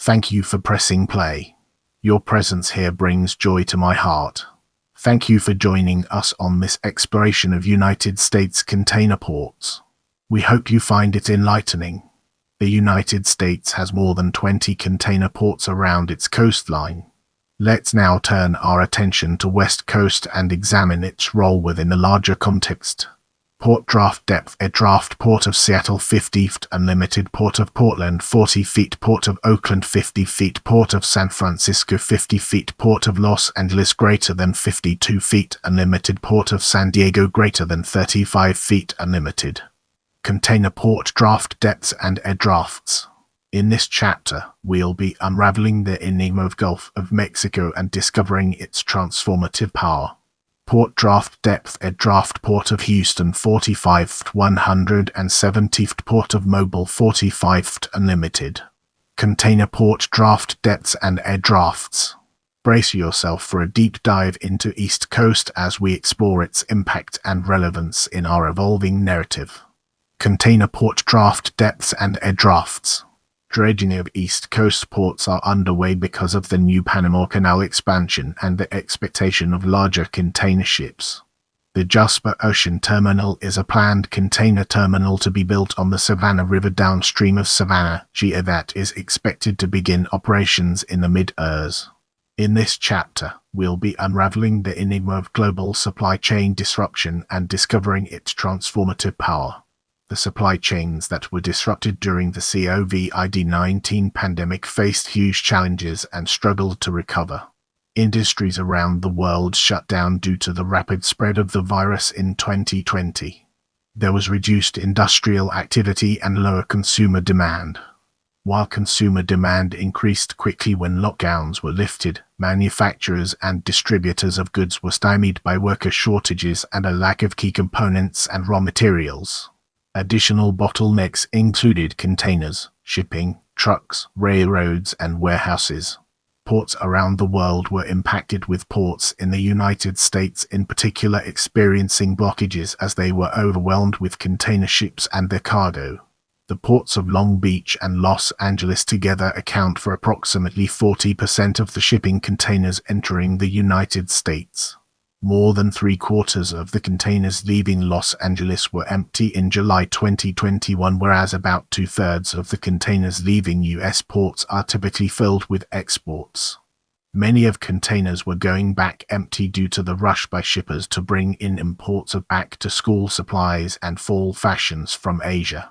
Thank you for pressing play. Your presence here brings joy to my heart. Thank you for joining us on this exploration of United States container ports. We hope you find it enlightening. The United States has more than 20 container ports around its coastline. Let's now turn our attention to West Coast and examine its role within a larger context. Port draft depth: a draft: Port of Seattle 50 feet unlimited, Port of Portland 40 feet, Port of Oakland 50 feet, Port of San Francisco 50 feet, Port of Los Angeles greater than 52 feet unlimited, Port of San Diego greater than 35 feet unlimited. Container port draft depths and air drafts. In this chapter, we'll be unraveling the enigma of Gulf of Mexico and discovering its transformative power. Port draft depth: a draft: Port of Houston 45 feet 170 feet, Port of Mobile 45 feet unlimited. Container port draft depths and air drafts. Brace yourself for a deep dive into East Coast as we explore its impact and relevance in our evolving narrative. Container port draft depths and air drafts. Dredging of East Coast ports are underway because of the new Panama Canal expansion and the expectation of larger container ships. The Jasper Ocean Terminal is a planned container terminal to be built on the Savannah River downstream of Savannah, Georgia, that is expected to begin operations in the mid-years. In this chapter, we'll be unraveling the enigma of global supply chain disruption and discovering its transformative power. The supply chains that were disrupted during the COVID-19 pandemic faced huge challenges and struggled to recover. Industries around the world shut down due to the rapid spread of the virus in 2020. There was reduced industrial activity and lower consumer demand. While consumer demand increased quickly when lockdowns were lifted, manufacturers and distributors of goods were stymied by worker shortages and a lack of key components and raw materials. Additional bottlenecks included containers, shipping, trucks, railroads, and warehouses. Ports around the world were impacted, with ports in the United States in particular experiencing blockages as they were overwhelmed with container ships and their cargo. The ports of Long Beach and Los Angeles together account for approximately 40% of the shipping containers entering the United States. More than 3/4 of the containers leaving Los Angeles were empty in July 2021, whereas about 2/3 of the containers leaving U.S. ports are typically filled with exports. Many of containers were going back empty due to the rush by shippers to bring in imports of back-to-school supplies and fall fashions from Asia.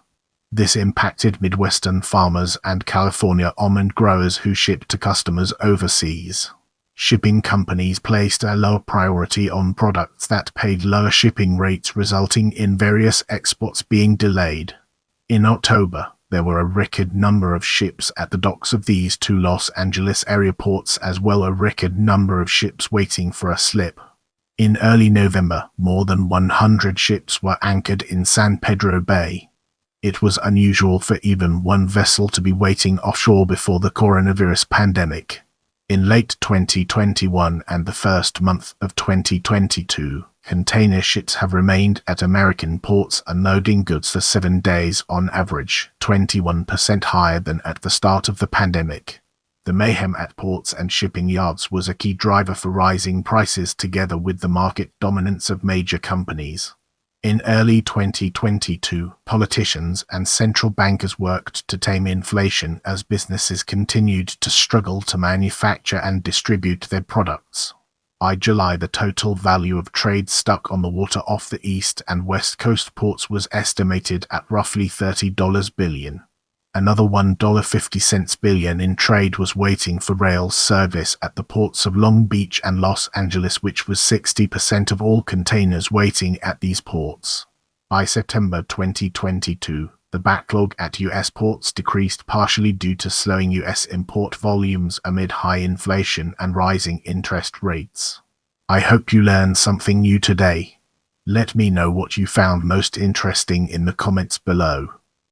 This impacted Midwestern farmers and California almond growers who shipped to customers overseas. Shipping companies placed a lower priority on products that paid lower shipping rates, resulting in various exports being delayed. In October, there were a record number of ships at the docks of these two Los Angeles area ports, as well as a record number of ships waiting for a slip. In early November, more than 100 ships were anchored in San Pedro Bay. It was unusual for even one vessel to be waiting offshore before the coronavirus pandemic. In late 2021 and the first month of 2022, container ships have remained at American ports unloading goods for 7 days on average, 21% higher than at the start of the pandemic. The mayhem at ports and shipping yards was a key driver for rising prices, together with the market dominance of major companies. In early 2022, politicians and central bankers worked to tame inflation as businesses continued to struggle to manufacture and distribute their products. By July, the total value of trade stuck on the water off the East and West Coast ports was estimated at roughly $30 billion. Another $1.50 billion in trade was waiting for rail service at the ports of Long Beach and Los Angeles, which was 60% of all containers waiting at these ports. By September 2022, the backlog at U.S. ports decreased, partially due to slowing U.S. import volumes amid high inflation and rising interest rates. I hope you learned something new today. Let me know what you found most interesting in the comments below.